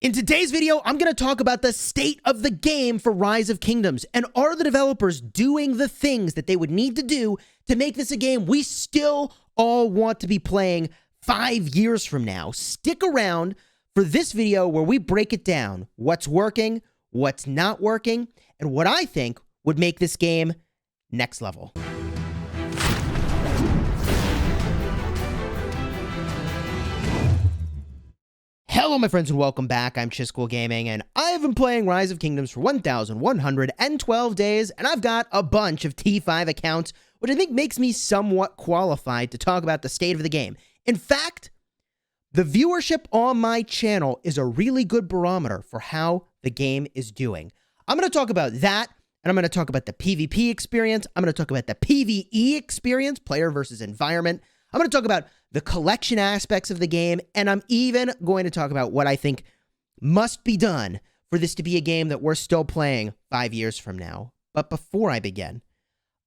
In today's video, I'm going to talk about the state of the game for Rise of Kingdoms, and are the developers doing the things that they would need to do to make this a game we still all want to be playing 5 years from now. Stick around for this video where we break it down, what's working, what's not working, and what I think would make this game next level. Hello my friends and welcome back. I'm Chisgule Gaming and I have been playing Rise of Kingdoms for 1,112 days, and I've got a bunch of T5 accounts, which I think makes me somewhat qualified to talk about the state of the game. In fact, the viewership on my channel is a really good barometer for how the game is doing. I'm going to talk about that, and I'm going to talk about the PvP experience. I'm going to talk about the PvE experience, player versus environment. I'm going to talk about the collection aspects of the game, and I'm even going to talk about what I think must be done for this to be a game that we're still playing 5 years from now. But before I begin,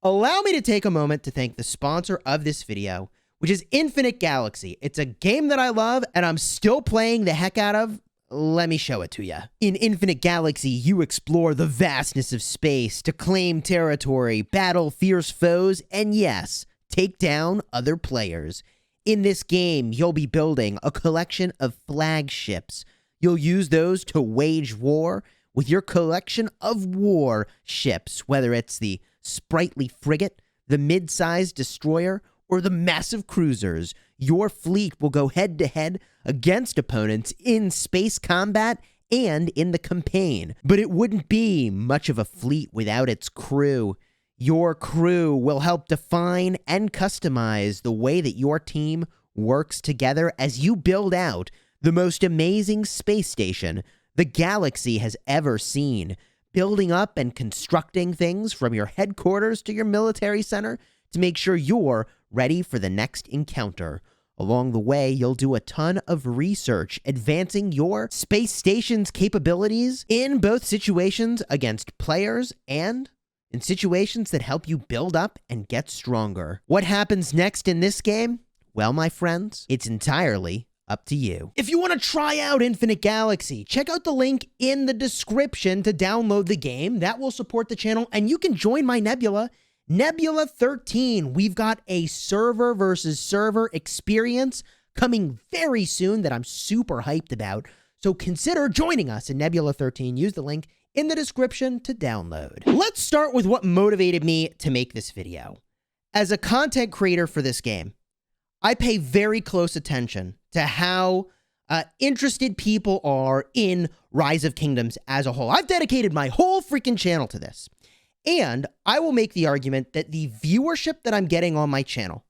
allow me to take a moment to thank the sponsor of this video, which is Infinite Galaxy. It's a game that I love, and I'm still playing the heck out of. Let me show it to you. In Infinite Galaxy, you explore the vastness of space to claim territory, battle fierce foes, and yes, take down other players. In this game, you'll be building a collection of flagships. You'll use those to wage war with your collection of war ships, whether it's the sprightly frigate, the mid-sized destroyer, or the massive cruisers. Your fleet will go head-to-head against opponents in space combat and in the campaign. But it wouldn't be much of a fleet without its crew. Your crew will help define and customize the way that your team works together as you build out the most amazing space station the galaxy has ever seen, building up and constructing things from your headquarters to your military center to make sure you're ready for the next encounter. Along the way, you'll do a ton of research, advancing your space station's capabilities in both situations against players and in situations that help you build up and get stronger. What happens next in this game? Well, my friends, it's entirely up to you. If you want to try out Infinite Galaxy, check out the link in the description to download the game. That will support the channel, and you can join my Nebula. Nebula 13. We've got a server versus server experience coming very soon that I'm super hyped about. So consider joining us in Nebula 13. Use the link in the description to download. Let's start with what motivated me to make this video. As a content creator for this game, I pay very close attention to how interested people are in Rise of Kingdoms as a whole. I've dedicated my whole freaking channel to this. And I will make the argument that the viewership that I'm getting on my channel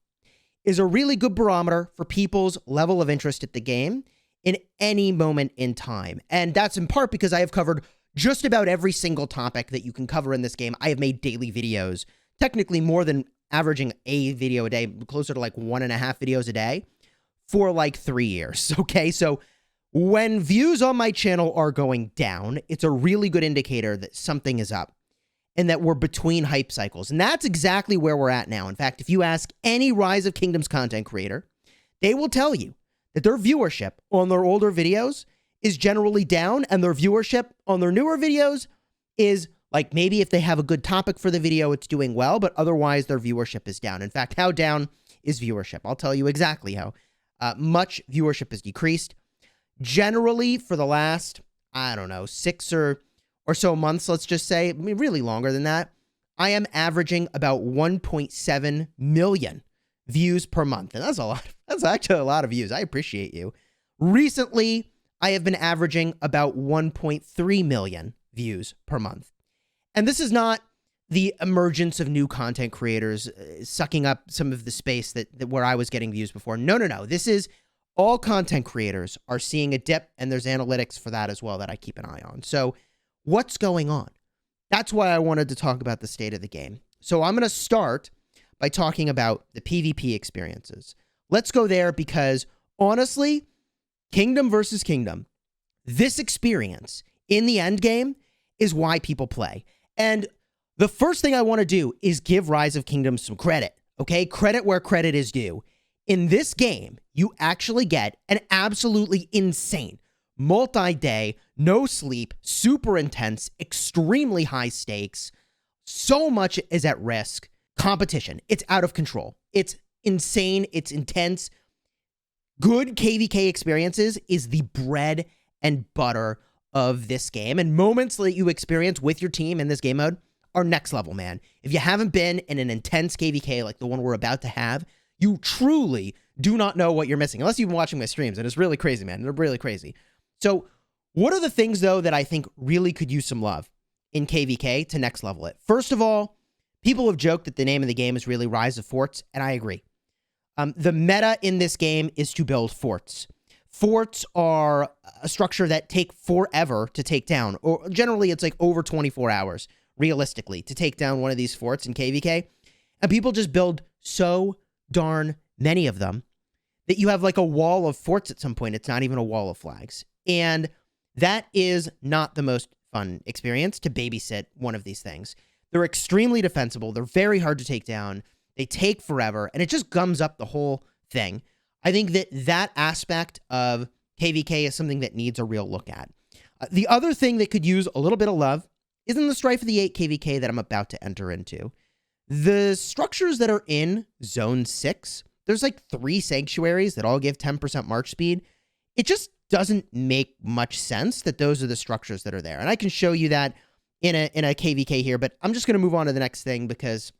is a really good barometer for people's level of interest at the game in any moment in time. And that's in part because I have covered just about every single topic that you can cover in this game. I have made daily videos, technically more than averaging a video a day, closer to like 1.5 videos a day for like 3 years. Okay, so when views on my channel are going down, it's a really good indicator that something is up and that we're between hype cycles. And that's exactly where we're at now. In fact, if you ask any Rise of Kingdoms content creator, they will tell you that their viewership on their older videos is generally down, and their viewership on their newer videos is like, maybe if they have a good topic for the video, it's doing well, but otherwise their viewership is down. In fact, how down is viewership? I'll tell you exactly how. Much viewership has decreased. Generally, for the last, I don't know, 6 or so months, let's just say, I mean, really longer than that, I am averaging about 1.7 million views per month. And that's a lot. That's actually a lot of views. I appreciate you. Recently, I have been averaging about 1.3 million views per month. And this is not the emergence of new content creators sucking up some of the space that where I was getting views before. No, no, no. This is all content creators are seeing a dip, and there's analytics for that as well that I keep an eye on. So what's going on? That's why I wanted to talk about the state of the game. So I'm going to start by talking about the PvP experiences. Let's go there because honestly, Kingdom versus Kingdom, this experience in the end game is why people play. And the first thing I want to do is give Rise of Kingdoms some credit, okay? Credit where credit is due. In this game, you actually get an absolutely insane, multi-day, no sleep, super intense, extremely high stakes. So much is at risk. Competition. It's out of control. It's insane. It's intense. Good KvK Experiences is the bread and butter of this game. And moments that you experience with your team in this game mode are next level, man. If you haven't been in an intense KvK like the one we're about to have, you truly do not know what you're missing. Unless you've been watching my streams. And it's really crazy, man. They're really crazy. So what are the things, though, that I think really could use some love in KvK to next level it? First of all, people have joked that the name of the game is really Rise of Forts, and I agree. The meta in this game is to build forts. Forts are a structure that take forever to take down, or generally it's like over 24 hours, realistically, to take down one of these forts in KvK. And people just build so darn many of them that you have like a wall of forts at some point. It's not even a wall of flags. And that is not the most fun experience to babysit one of these things. They're extremely defensible. They're very hard to take down. They take forever, and it just gums up the whole thing. I think that that aspect of KvK is something that needs a real look at. The other thing that could use a little bit of love is in the Strife of the 8 KvK that I'm about to enter into. The structures that are in Zone 6, there's like 3 sanctuaries that all give 10% march speed. It just doesn't make much sense that those are the structures that are there. And I can show you that in a KvK here, but I'm just going to move on to the next thing because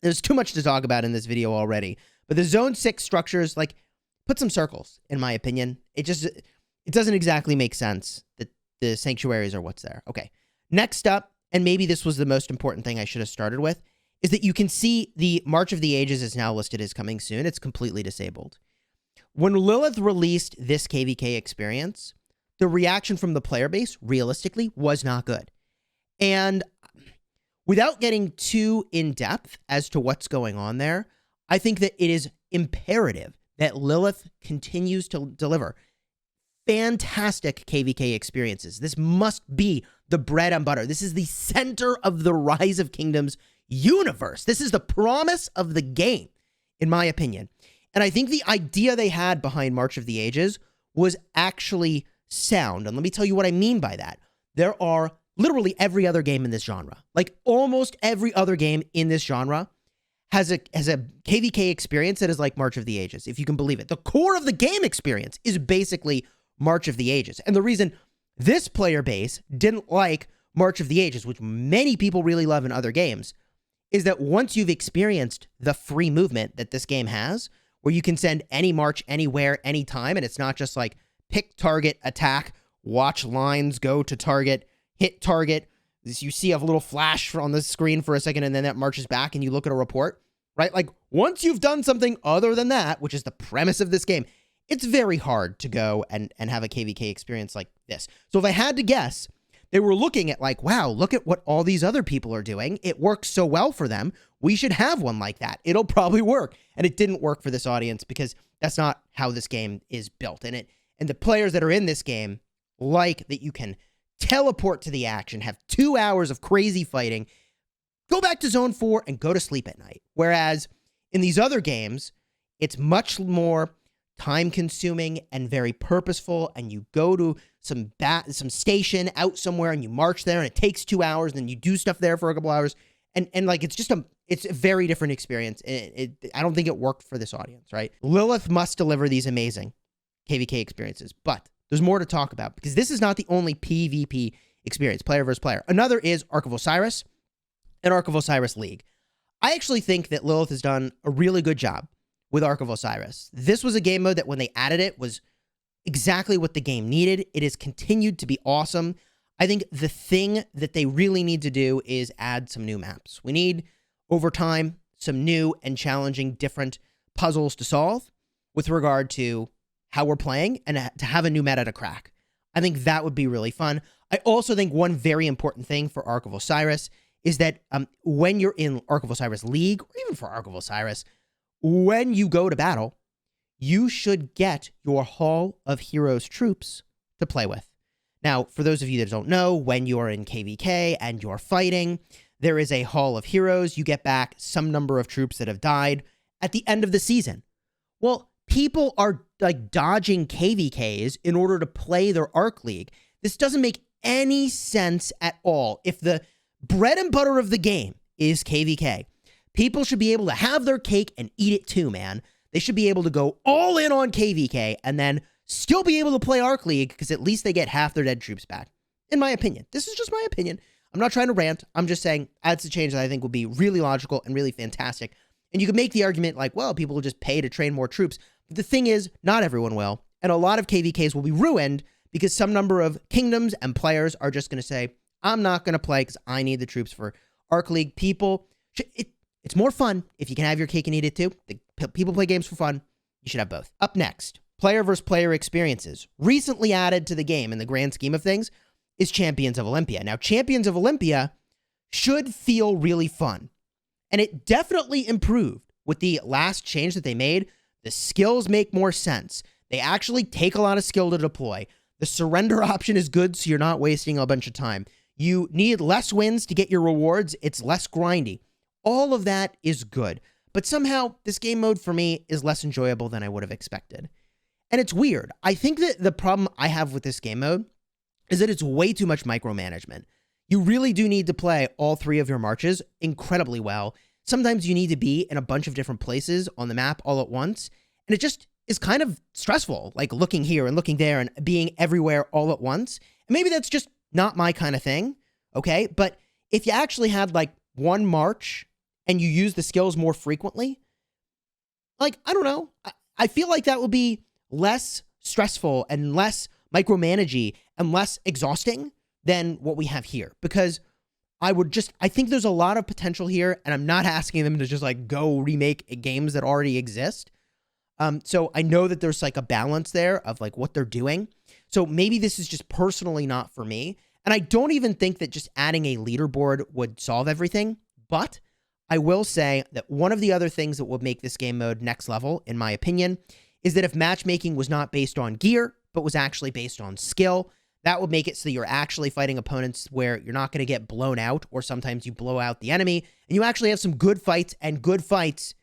there's too much to talk about in this video already. But the Zone 6 structures, like, put some circles, in my opinion. It doesn't exactly make sense that the sanctuaries are what's there. Okay. Next up, and maybe this was the most important thing I should have started with, is that you can see the March of the Ages is now listed as coming soon. It's completely disabled. When Lilith released this KvK experience, the reaction from the player base, realistically, was not good. And without getting too in-depth as to what's going on there, I think that it is imperative that Lilith continues to deliver fantastic KvK experiences. This must be the bread and butter. This is the center of the Rise of Kingdoms universe. This is the promise of the game, in my opinion. And I think the idea they had behind March of the Ages was actually sound. And let me tell you what I mean by that. There are literally every other game in this genre. Like almost every other game in this genre has a KvK experience that is like March of the Ages, if you can believe it. The core of the game experience is basically March of the Ages. And the reason this player base didn't like March of the Ages, which many people really love in other games, is that once you've experienced the free movement that this game has, where you can send any march anywhere, anytime, and it's not just like pick target, attack, watch lines go to target, hit target. You see a little flash on the screen for a second, and then that marches back, and you look at a report, right? Like, once you've done something other than that, which is the premise of this game, it's very hard to go and have a KvK experience like this. So if I had to guess, they were looking at like, wow, look at what all these other people are doing. It works so well for them. We should have one like that. It'll probably work. And it didn't work for this audience because that's not how this game is built. And the players that are in this game like that you can teleport to the action, have 2 hours of crazy fighting, go back to Zone 4 and go to sleep at night. Whereas in these other games, it's much more time-consuming and very purposeful, and you go to some station out somewhere and you march there, and it takes 2 hours, and then you do stuff there for a couple hours, and like it's a very different experience. I don't think it worked for this audience, right? Lilith must deliver these amazing KvK experiences, but there's more to talk about because this is not the only PvP experience, player versus player. Another is Ark of Osiris and Ark of Osiris League. I actually think that Lilith has done a really good job with Ark of Osiris. This was a game mode that when they added it was exactly what the game needed. It has continued to be awesome. I think the thing that they really need to do is add some new maps. We need, over time, some new and challenging different puzzles to solve with regard to how we're playing and to have a new meta to crack. I think that would be really fun. I also think one very important thing for Ark of Osiris is that when you're in Ark of Osiris League, or even for Ark of Osiris, when you go to battle, you should get your Hall of Heroes troops to play with. Now, for those of you that don't know, when you're in KvK and you're fighting, there is a Hall of Heroes. You get back some number of troops that have died at the end of the season. Well, people are like dodging KvKs in order to play their Arc League. This doesn't make any sense at all. If the bread and butter of the game is KvK, people should be able to have their cake and eat it too, man. They should be able to go all in on KvK and then still be able to play Arc League because at least they get half their dead troops back. In my opinion. This is just my opinion. I'm not trying to rant. I'm just saying that's a change that I think would be really logical and really fantastic. And you could make the argument like, well, people will just pay to train more troops. But the thing is, not everyone will. And a lot of KvKs will be ruined because some number of kingdoms and players are just going to say, I'm not going to play because I need the troops for Arc League. People, it's more fun if you can have your cake and eat it too. People play games for fun. You should have both. Up next, player versus player experiences. Recently added to the game in the grand scheme of things is Champions of Olympia. Now, Champions of Olympia should feel really fun. And it definitely improved with the last change that they made. The skills make more sense. They actually take a lot of skill to deploy. The surrender option is good, so you're not wasting a bunch of time. You need less wins to get your rewards. It's less grindy. All of that is good. But somehow, this game mode for me is less enjoyable than I would have expected. And it's weird. I think that the problem I have with this game mode is that it's way too much micromanagement. You really do need to play all 3 of your marches incredibly well. Sometimes you need to be in a bunch of different places on the map all at once. And it just is kind of stressful, like looking here and looking there and being everywhere all at once. And maybe that's just not my kind of thing, okay? But if you actually had like one march and you use the skills more frequently, like, I don't know. I feel like that would be less stressful and less micromanagey and less exhausting than what we have here, because I think there's a lot of potential here, and I'm not asking them to just like go remake games that already exist. So I know that there's like a balance there of like what they're doing. So maybe this is just personally not for me. And I don't even think that just adding a leaderboard would solve everything. But I will say that one of the other things that would make this game mode next level, in my opinion, is that if matchmaking was not based on gear, but was actually based on skill, that would make it so you're actually fighting opponents where you're not going to get blown out, or sometimes you blow out the enemy, and you actually have some good fights, and good fights,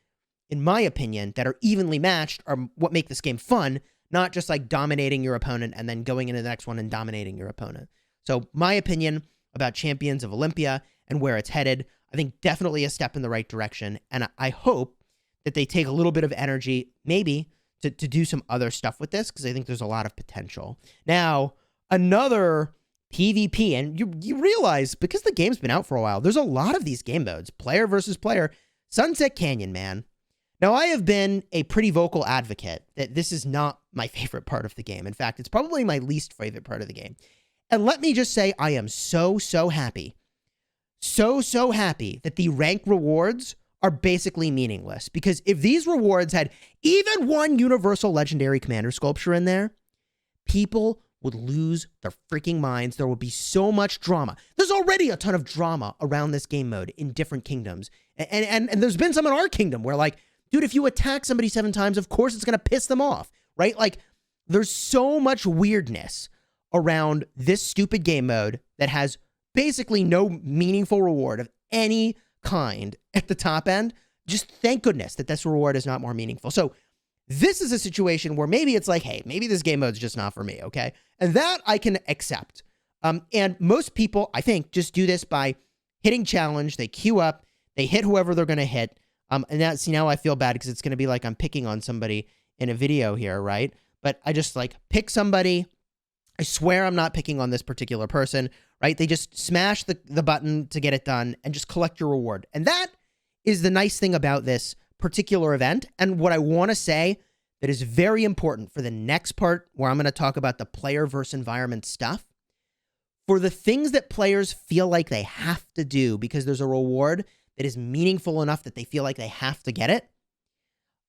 in my opinion, that are evenly matched are what make this game fun, not just like dominating your opponent and then going into the next one and dominating your opponent. So my opinion about Champions of Olympia and where it's headed, I think definitely a step in the right direction, and I hope that they take a little bit of energy, maybe, to do some other stuff with this, because I think there's a lot of potential. Now, another PvP, and you realize, because the game's been out for a while, there's a lot of these game modes, player versus player. Sunset Canyon, man. Now, I have been a pretty vocal advocate that this is not my favorite part of the game. In fact, it's probably my least favorite part of the game. And let me just say, I am so happy. So happy that the rank rewards are basically meaningless. Because if these rewards had even one universal legendary commander sculpture in there, people would lose their freaking minds. There would be so much drama. There's already a ton of drama around this game mode in different kingdoms. And there's been some in our kingdom where, like, dude, if you attack somebody 7 times, of course it's going to piss them off, right? Like, there's so much weirdness around this stupid game mode that has basically no meaningful reward of any kind at the top end. Just thank goodness that this reward is not more meaningful. So this is a situation where maybe it's like, hey, maybe this game mode's just not for me, okay? And that I can accept. And most people, I think, just do this by hitting challenge. They queue up. They hit whoever they're going to hit. And that, see, now I feel bad because it's going to be like I'm picking on somebody in a video here, right? But I just like pick somebody. I swear I'm not picking on this particular person, right? They just smash the button to get it done and just collect your reward. And that is the nice thing about this particular event. And what I want to say that is very important for the next part, where I'm going to talk about the player versus environment stuff. For the things that players feel like they have to do because there's a reward that is meaningful enough that they feel like they have to get it.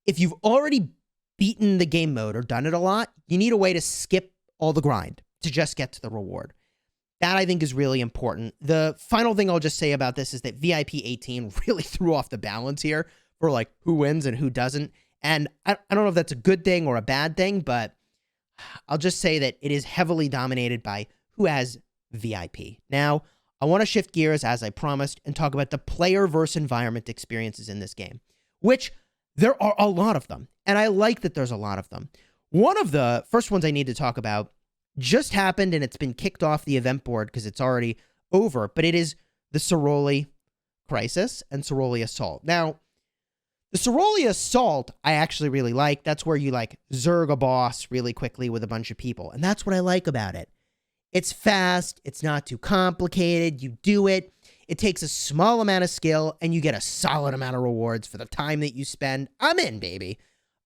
If you've already beaten the game mode or done it a lot, you need a way to skip all the grind to just get to the reward. That, I think, is really important. The final thing I'll just say about this is that VIP 18 really threw off the balance here for like who wins and who doesn't. And I don't know if that's a good thing or a bad thing, but I'll just say that it is heavily dominated by who has VIP. Now, I want to shift gears, as I promised, and talk about the player versus environment experiences in this game, which there are a lot of them. And I like that there's a lot of them. One of the first ones I need to talk about just happened, and it's been kicked off the event board because it's already over, but it is the Chisgule Crisis and Chisgule Assault. Now, the Chisgule Assault I actually really like. That's where you like zerg a boss really quickly with a bunch of people, and that's what I like about it. It's fast, it's not too complicated, you do it, it takes a small amount of skill, and you get a solid amount of rewards for the time that you spend. I'm in, baby.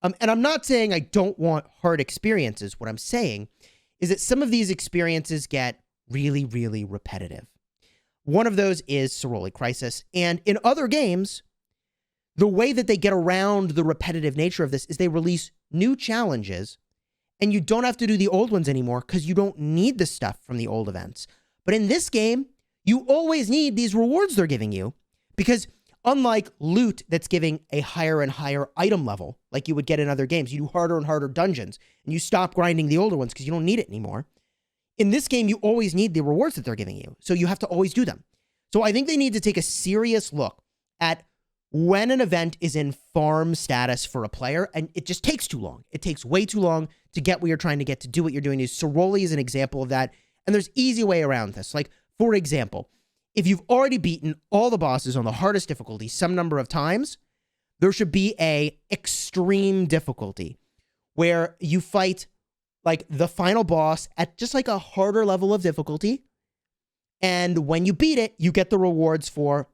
And I'm not saying I don't want hard experiences. What I'm saying is that some of these experiences get really, really repetitive. One of those is Chisgule Crisis, and in other games, the way that they get around the repetitive nature of this is they release new challenges, and you don't have to do the old ones anymore because you don't need the stuff from the old events. But in this game, you always need these rewards they're giving you, because unlike loot that's giving a higher and higher item level, like you would get in other games, you do harder and harder dungeons, and you stop grinding the older ones because you don't need it anymore. In this game, you always need the rewards that they're giving you, so you have to always do them. So I think they need to take a serious look at when an event is in farm status for a player, and it just takes too long. It takes way too long to get what you're trying to get, to do what you're doing. Chisgule is an example of that, and there's easy way around this. Like, for example, if you've already beaten all the bosses on the hardest difficulty some number of times, there should be a extreme difficulty where you fight like the final boss at just like a harder level of difficulty, and when you beat it, you get the rewards for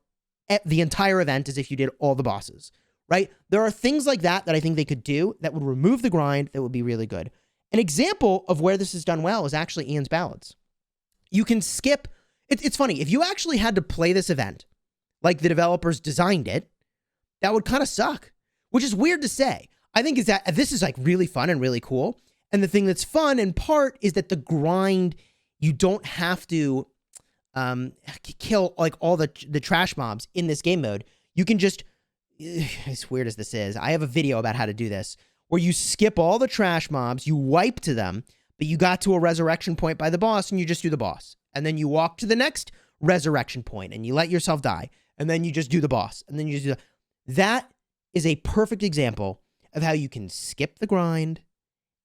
the entire event as if you did all the bosses, right? There are things like that that I think they could do that would remove the grind, that would be really good. An example of where this is done well is actually Ian's Ballads. You can skip. It's funny. If you actually had to play this event like the developers designed it, that would kind of suck, which is weird to say. I think is that this is like really fun and really cool. And the thing that's fun in part is that the grind, you don't have to kill like all the trash mobs in this game mode. You can just, as weird as this is, I have a video about how to do this, where you skip all the trash mobs, you wipe to them, but you got to a resurrection point by the boss and you just do the boss. And then you walk to the next resurrection point and you let yourself die. And then you just do the boss. And then you just do that is a perfect example of how you can skip the grind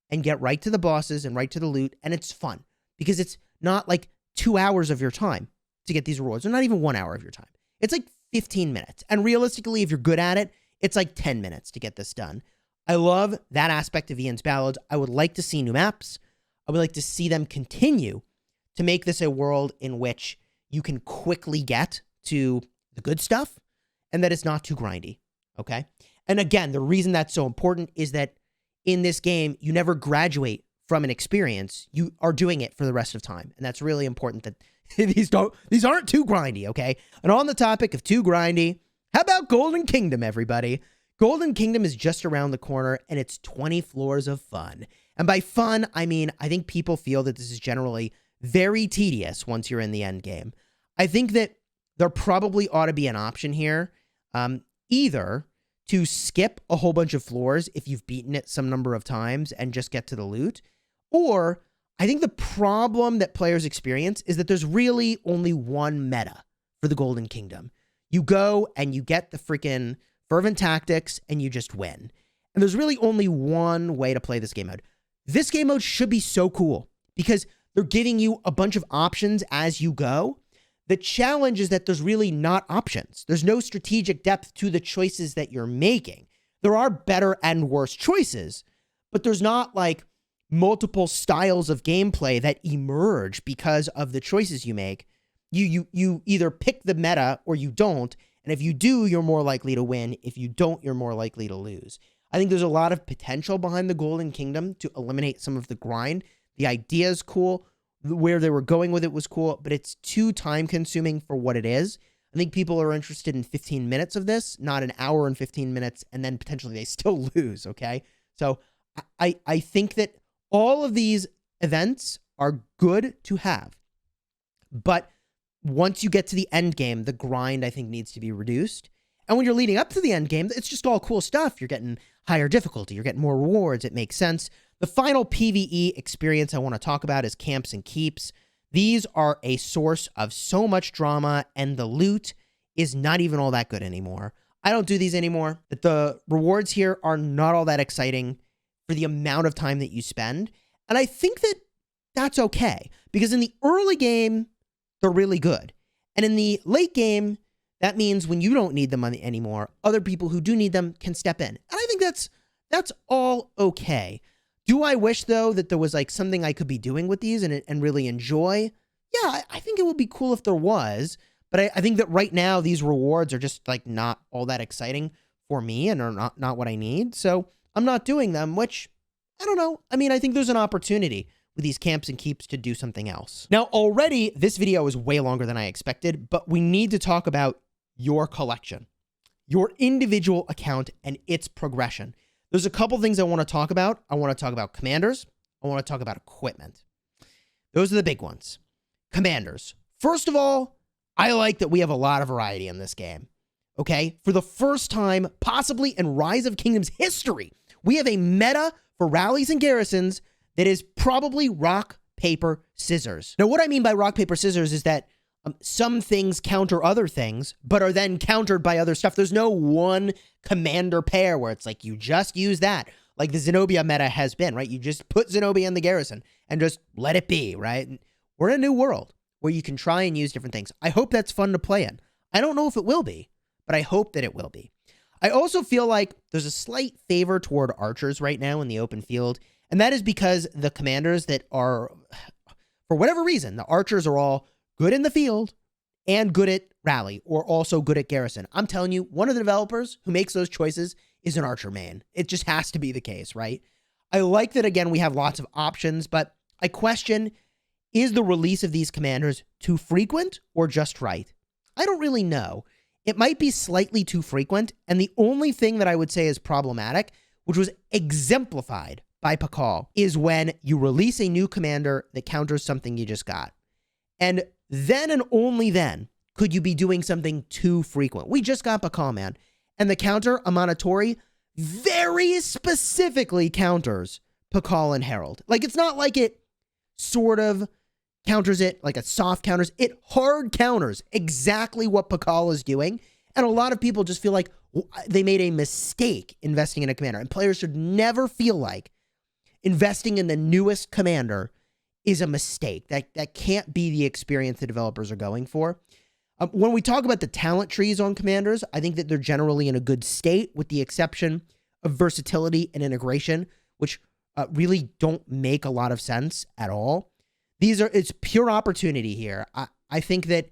and get right to the bosses and right to the loot. And it's fun because it's not like 2 hours of your time to get these rewards, or not even 1 hour of your time. It's like 15 minutes. And realistically, if you're good at it, it's like 10 minutes to get this done. I love that aspect of Ian's Ballads. I would like to see new maps. I would like to see them continue to make this a world in which you can quickly get to the good stuff and that it's not too grindy, okay? And again, the reason that's so important is that in this game, you never graduate from an experience. You are doing it for the rest of time. And that's really important that these aren't too grindy, okay? And on the topic of too grindy, how about Golden Kingdom, everybody? Golden Kingdom is just around the corner, and it's 20 floors of fun. And by fun, I mean, I think people feel that this is generally very tedious once you're in the end game. I think that there probably ought to be an option here, either to skip a whole bunch of floors if you've beaten it some number of times and just get to the loot, or I think the problem that players experience is that there's really only one meta for the Golden Kingdom. You go and you get the freaking fervent tactics and you just win. And there's really only one way to play this game mode. This game mode should be so cool because they're giving you a bunch of options as you go. The challenge is that there's really not options. There's no strategic depth to the choices that you're making. There are better and worse choices, but there's not like multiple styles of gameplay that emerge because of the choices you make. You either pick the meta or you don't, and if you do, you're more likely to win. If you don't, you're more likely to lose. I think there's a lot of potential behind the Golden Kingdom to eliminate some of the grind. The idea is cool. Where they were going with it was cool, but it's too time-consuming for what it is. I think people are interested in 15 minutes of this, not an hour and 15 minutes, and then potentially they still lose, okay? So I think that all of these events are good to have, but once you get to the end game, the grind, I think, needs to be reduced. And when you're leading up to the end game, it's just all cool stuff. You're getting higher difficulty. You're getting more rewards. It makes sense. The final PvE experience I want to talk about is Camps and Keeps. These are a source of so much drama, and the loot is not even all that good anymore. I don't do these anymore. The rewards here are not all that exciting. for the amount of time that you spend. And I think that that's okay, because in the early game, they're really good. And in the late game, that means when you don't need them anymore, other people who do need them can step in. And I think that's all okay. Do I wish, though, that there was like something I could be doing with these and really enjoy? Yeah, I think it would be cool if there was. But I think that right now, these rewards are just like not all that exciting for me and are not what I need. So I'm not doing them, which I don't know. I mean, I think there's an opportunity with these camps and keeps to do something else. Now, already, this video is way longer than I expected, but we need to talk about your collection, your individual account, and its progression. There's a couple things I want to talk about. I want to talk about commanders. I want to talk about equipment. Those are the big ones. Commanders. First of all, I like that we have a lot of variety in this game. Okay? For the first time, possibly in Rise of Kingdoms history, we have a meta for rallies and garrisons that is probably rock, paper, scissors. Now, what I mean by rock, paper, scissors is that some things counter other things, but are then countered by other stuff. There's no one commander pair where it's like you just use that, like the Zenobia meta has been, right? You just put Zenobia in the garrison and just let it be, right? And we're in a new world where you can try and use different things. I hope that's fun to play in. I don't know if it will be, but I hope that it will be. I also feel like there's a slight favor toward archers right now in the open field, and that is because the commanders that are, for whatever reason, the archers are all good in the field and good at rally, or also good at garrison. I'm telling you, one of the developers who makes those choices is an archer main. It just has to be the case, right? I like that, again, we have lots of options, but I question, is the release of these commanders too frequent or just right? I don't really know. It might be slightly too frequent, and the only thing that I would say is problematic, which was exemplified by Pakal, is when you release a new commander that counters something you just got. And then and only then could you be doing something too frequent. We just got Pakal, man. And the counter, Amanatori, very specifically counters Pakal and Herald. Like, it's not like it sort of counters it, like a soft counters. It hard counters exactly what Pakal is doing. And a lot of people just feel like they made a mistake investing in a commander. And players should never feel like investing in the newest commander is a mistake. That can't be the experience the developers are going for. When we talk about the talent trees on commanders, I think that they're generally in a good state, with the exception of versatility and integration, which really don't make a lot of sense at all. It's pure opportunity here. I think that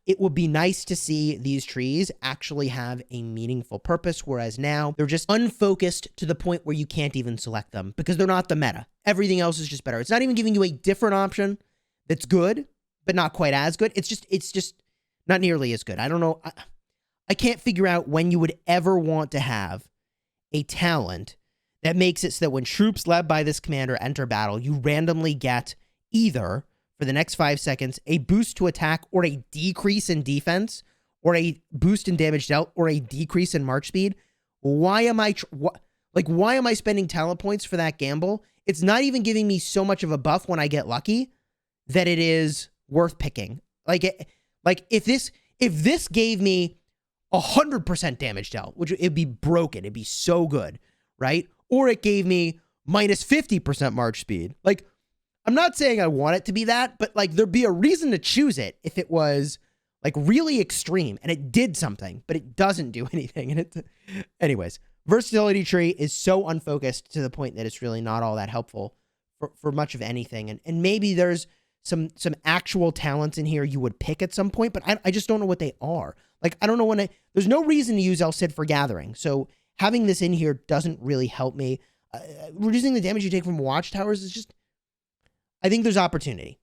it would be nice to see these trees actually have a meaningful purpose, whereas now they're just unfocused to the point where you can't even select them because they're not the meta. Everything else is just better. It's not even giving you a different option that's good, but not quite as good. It's just not nearly as good. I don't know. I can't figure out when you would ever want to have a talent that makes it so that when troops led by this commander enter battle, you randomly get either, for the next 5 seconds, a boost to attack or a decrease in defense, or a boost in damage dealt, or a decrease in march speed. Why am I spending talent points for that gamble? It's not even giving me so much of a buff when I get lucky that it is worth picking. If this gave me 100% damage dealt, which it'd be broken, it'd be so good, right? Or it gave me minus 50% march speed. Like, I'm not saying I want it to be that, but like there'd be a reason to choose it if it was like really extreme and it did something, but it doesn't do anything. And anyways, versatility tree is so unfocused to the point that it's really not all that helpful for much of anything. And maybe there's some actual talents in here you would pick at some point, but I just don't know what they are. Like, I don't know there's no reason to use El Cid for gathering. So having this in here doesn't really help me. Reducing the damage you take from watchtowers is just, I think there's opportunity,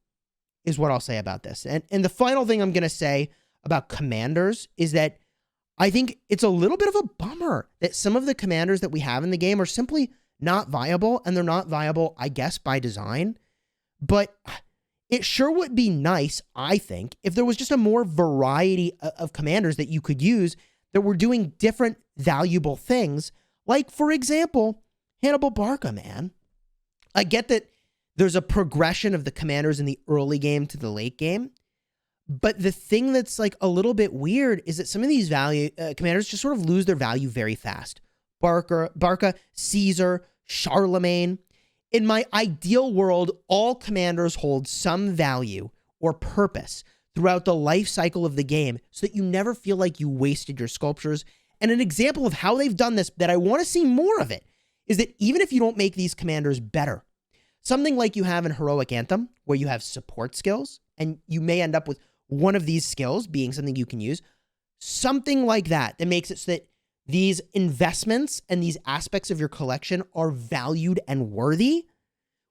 is what I'll say about this. And the final thing I'm going to say about commanders is that I think it's a little bit of a bummer that some of the commanders that we have in the game are simply not viable, and they're not viable, I guess, by design. But it sure would be nice, I think, if there was just a more variety of commanders that you could use that were doing different valuable things. Like, for example, Hannibal Barca, man. I get that there's a progression of the commanders in the early game to the late game. But the thing that's like a little bit weird is that some of these commanders just sort of lose their value very fast. Barca, Caesar, Charlemagne. In my ideal world, all commanders hold some value or purpose throughout the life cycle of the game so that you never feel like you wasted your sculptures. And an example of how they've done this that I want to see more of it is that even if you don't make these commanders better, something like you have in Heroic Anthem, where you have support skills, and you may end up with one of these skills being something you can use, something like that makes it so that these investments and these aspects of your collection are valued and worthy,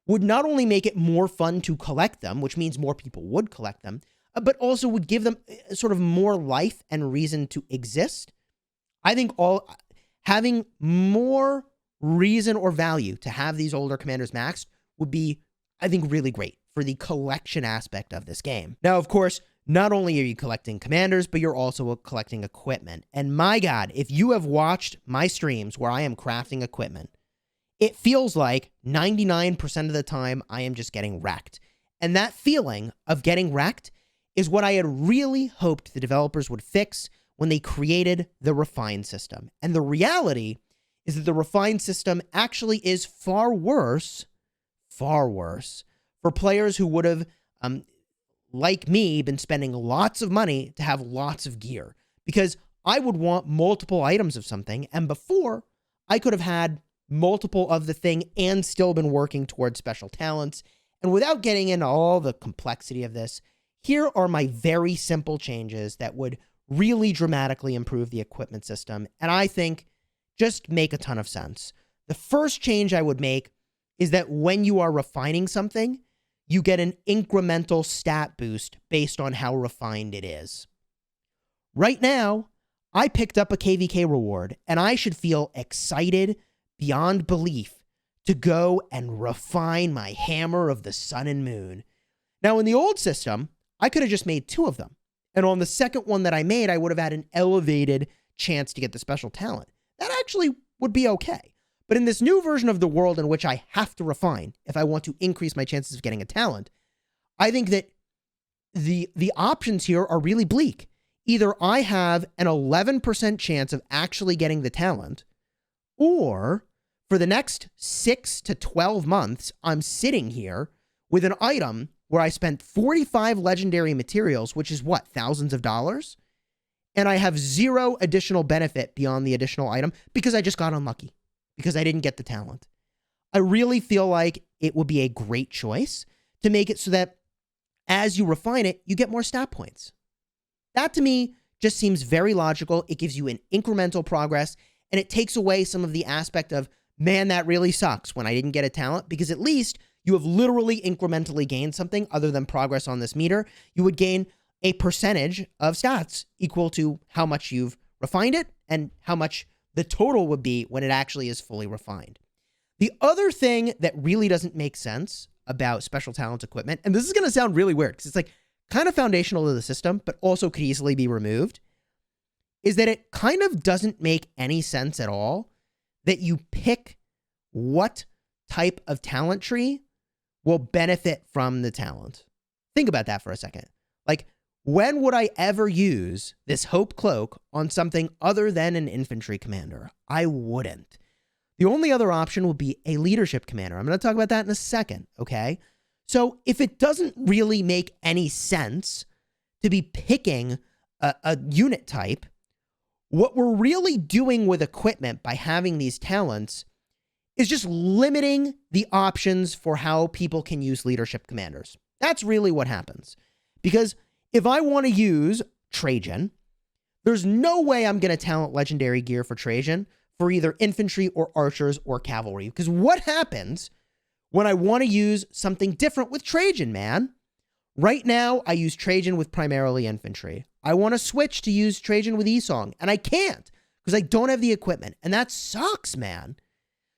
would not only make it more fun to collect them, which means more people would collect them, but also would give them sort of more life and reason to exist. I think having more reason or value to have these older commanders maxed would be, I think, really great for the collection aspect of this game. Now, of course, not only are you collecting commanders, but you're also collecting equipment. And my God, if you have watched my streams where I am crafting equipment, it feels like 99% of the time I am just getting wrecked. And that feeling of getting wrecked is what I had really hoped the developers would fix when they created the refined system. And the reality is that the refined system actually is far worse for players who would have, like me, been spending lots of money to have lots of gear. Because I would want multiple items of something, and before, I could have had multiple of the thing and still been working towards special talents. And without getting into all the complexity of this, here are my very simple changes that would really dramatically improve the equipment system, and I think just make a ton of sense. The first change I would make is that when you are refining something, you get an incremental stat boost based on how refined it is. Right now, I picked up a KvK reward, and I should feel excited beyond belief to go and refine my Hammer of the Sun and Moon. Now, in the old system, I could have just made 2 of them. And on the second one that I made, I would have had an elevated chance to get the special talent. That actually would be okay. But in this new version of the world in which I have to refine, if I want to increase my chances of getting a talent, I think that the options here are really bleak. Either I have an 11% chance of actually getting the talent, or for the next 6 to 12 months, I'm sitting here with an item where I spent 45 legendary materials, which is what, thousands of dollars? And I have 0 additional benefit beyond the additional item because I just got unlucky, because I didn't get the talent. I really feel like it would be a great choice to make it so that as you refine it, you get more stat points. That to me just seems very logical. It gives you an incremental progress, and it takes away some of the aspect of, man, that really sucks when I didn't get a talent, because at least you have literally incrementally gained something other than progress on this meter. You would gain a percentage of stats equal to how much you've refined it and how much the total would be when it actually is fully refined. The other thing that really doesn't make sense about special talent equipment, and this is going to sound really weird because it's like kind of foundational to the system, but also could easily be removed, is that it kind of doesn't make any sense at all that you pick what type of talent tree will benefit from the talent. Think about that for a second. Like, when would I ever use this Hope Cloak on something other than an infantry commander? I wouldn't. The only other option would be a leadership commander. I'm going to talk about that in a second, okay? So if it doesn't really make any sense to be picking a unit type, what we're really doing with equipment by having these talents is just limiting the options for how people can use leadership commanders. That's really what happens. Because if I want to use Trajan, there's no way I'm going to talent legendary gear for Trajan for either infantry or archers or cavalry. Because what happens when I want to use something different with Trajan, man? Right now, I use Trajan with primarily infantry. I want to switch to use Trajan with Esong, and I can't because I don't have the equipment. And that sucks, man.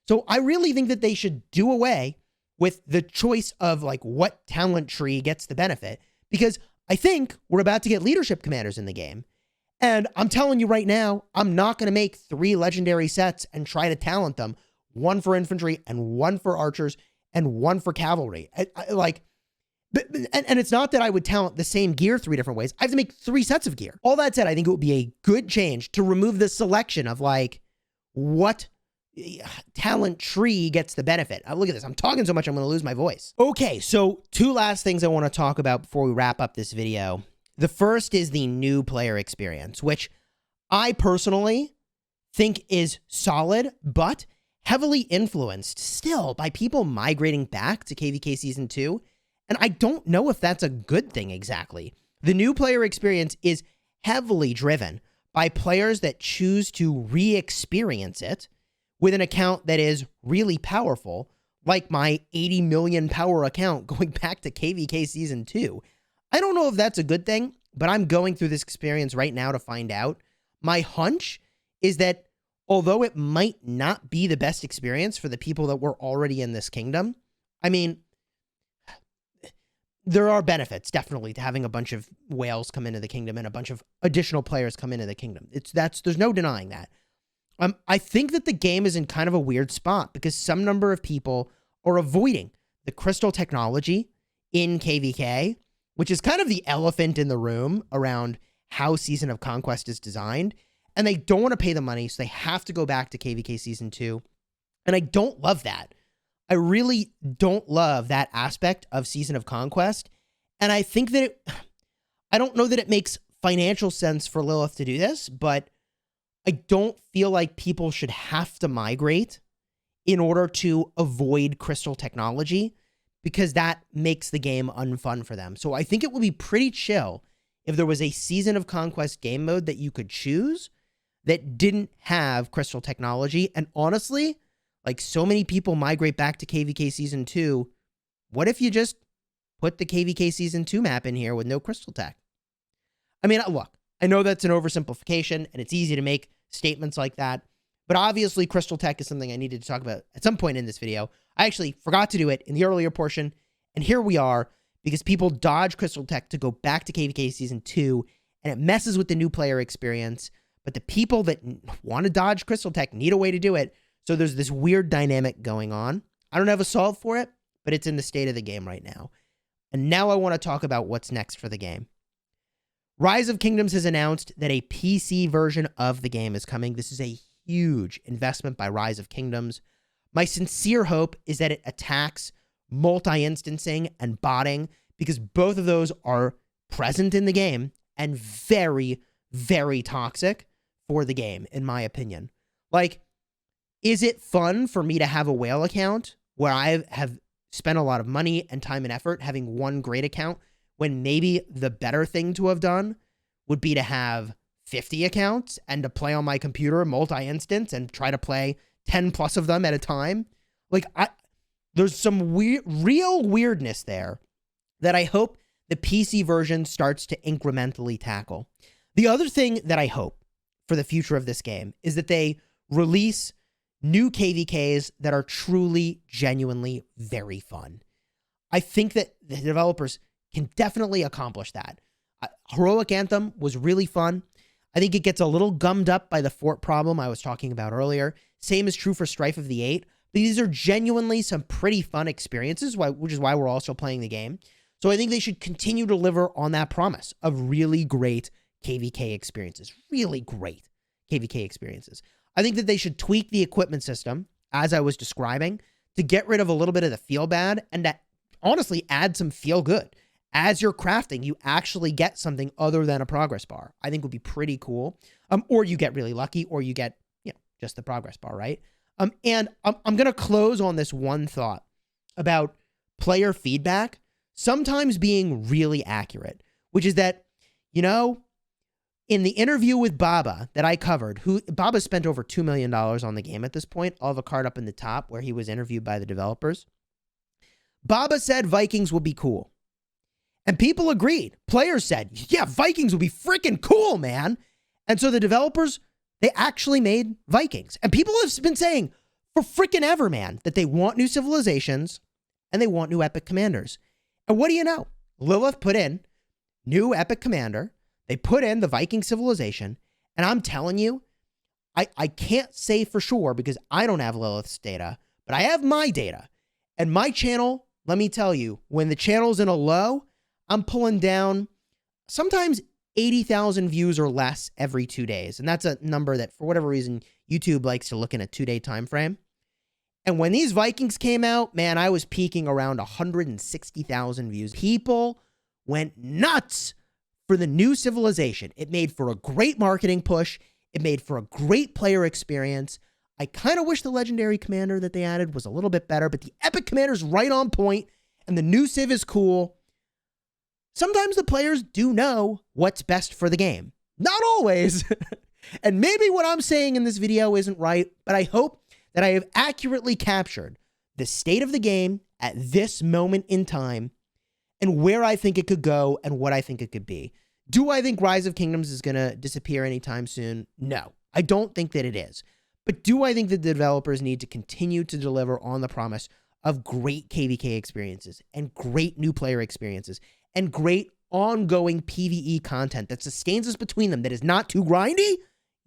So I really think that they should do away with the choice of like what talent tree gets the benefit, because I think we're about to get leadership commanders in the game. And I'm telling you right now, I'm not going to make 3 legendary sets and try to talent them, 1 for infantry and 1 for archers and 1 for cavalry. And it's not that I would talent the same gear 3 different ways. I have to make 3 sets of gear. All that said, I think it would be a good change to remove the selection of like what talent tree gets the benefit. Look at this. I'm talking so much I'm going to lose my voice. Okay, so two last things I want to talk about before we wrap up this video. The first is the new player experience, which I personally think is solid, but heavily influenced still by people migrating back to KvK Season 2. And I don't know if that's a good thing exactly. The new player experience is heavily driven by players that choose to re-experience it with an account that is really powerful, like my 80 million power account going back to KvK Season 2. I don't know if that's a good thing, but I'm going through this experience right now to find out. My hunch is that although it might not be the best experience for the people that were already in this kingdom, I mean, there are benefits definitely to having a bunch of whales come into the kingdom and a bunch of additional players come into the kingdom. There's no denying that. I think that the game is in kind of a weird spot because some number of people are avoiding the crystal technology in KvK, which is kind of the elephant in the room around how Season of Conquest is designed. And they don't want to pay the money, so they have to go back to KvK Season 2. And I don't love that. I really don't love that aspect of Season of Conquest. And I think that I don't know that it makes financial sense for Lilith to do this, but I don't feel like people should have to migrate in order to avoid crystal technology because that makes the game unfun for them. So I think it would be pretty chill if there was a Season of Conquest game mode that you could choose that didn't have crystal technology. And honestly, like so many people migrate back to KvK Season 2, what if you just put the KvK Season 2 map in here with no crystal tech? I mean, look, I know that's an oversimplification and it's easy to make statements like that, but obviously crystal tech is something I needed to talk about at some point in this video. I actually forgot to do it in the earlier portion, and here we are because people dodge crystal tech to go back to KvK Season 2, and it messes with the new player experience, but the people that want to dodge crystal tech need a way to do it, so there's this weird dynamic going on. I don't have a solve for it, but it's in the state of the game right now. And now I want to talk about what's next for the game. Rise of Kingdoms has announced that a PC version of the game is coming. This is a huge investment by Rise of Kingdoms. My sincere hope is that it attacks multi-instancing and botting because both of those are present in the game and very, very toxic for the game, in my opinion. Like, is it fun for me to have a whale account where I have spent a lot of money and time and effort having one great account when maybe the better thing to have done would be to have 50 accounts and to play on my computer multi-instance and try to play 10 plus of them at a time? Like, there's some real weirdness there that I hope the PC version starts to incrementally tackle. The other thing that I hope for the future of this game is that they release new KvKs that are truly, genuinely very fun. I think that the developers can definitely accomplish that. Heroic Anthem was really fun. I think it gets a little gummed up by the fort problem I was talking about earlier. Same is true for Strife of the Eight. These are genuinely some pretty fun experiences, which is why we're also playing the game. So I think they should continue to deliver on that promise of really great KvK experiences. Really great KvK experiences. I think that they should tweak the equipment system, as I was describing, to get rid of a little bit of the feel bad and to honestly add some feel good. As you're crafting, you actually get something other than a progress bar. I think would be pretty cool. Or you get really lucky, or you get, just the progress bar, right? And I'm going to close on this one thought about player feedback sometimes being really accurate, which is that, in the interview with Baba that I covered, Baba spent over $2 million on the game at this point. I'll have a card up in the top where he was interviewed by the developers. Baba said Vikings would be cool. And people agreed. Players said, yeah, Vikings would be freaking cool, man. And so the developers, they actually made Vikings. And people have been saying for freaking ever, man, that they want new civilizations and they want new epic commanders. And what do you know? Lilith put in new epic commander. They put in the Viking civilization. And I'm telling you, I can't say for sure because I don't have Lilith's data, but I have my data. And my channel, let me tell you, when the channel's in a low, I'm pulling down sometimes 80,000 views or less every 2 days. And that's a number that, for whatever reason, YouTube likes to look in a 2-day time frame. And when these Vikings came out, man, I was peaking around 160,000 views. People went nuts for the new civilization. It made for a great marketing push. It made for a great player experience. I kind of wish the legendary commander that they added was a little bit better, but the epic commander's right on point, and the new civ is cool. Sometimes the players do know what's best for the game. Not always. And maybe what I'm saying in this video isn't right, but I hope that I have accurately captured the state of the game at this moment in time and where I think it could go and what I think it could be. Do I think Rise of Kingdoms is going to disappear anytime soon? No, I don't think that it is. But do I think that the developers need to continue to deliver on the promise of great KvK experiences and great new player experiences and great ongoing PvE content that sustains us between them, that is not too grindy?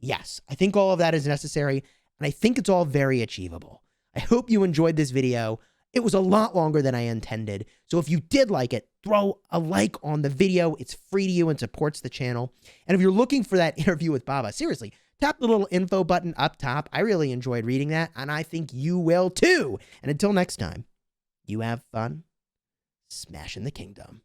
Yes, I think all of that is necessary, and I think it's all very achievable. I hope you enjoyed this video. It was a lot longer than I intended, so if you did like it, throw a like on the video. It's free to you and supports the channel. And if you're looking for that interview with Baba, seriously, tap the little info button up top. I really enjoyed reading that, and I think you will too. And until next time, you have fun smashing the kingdom.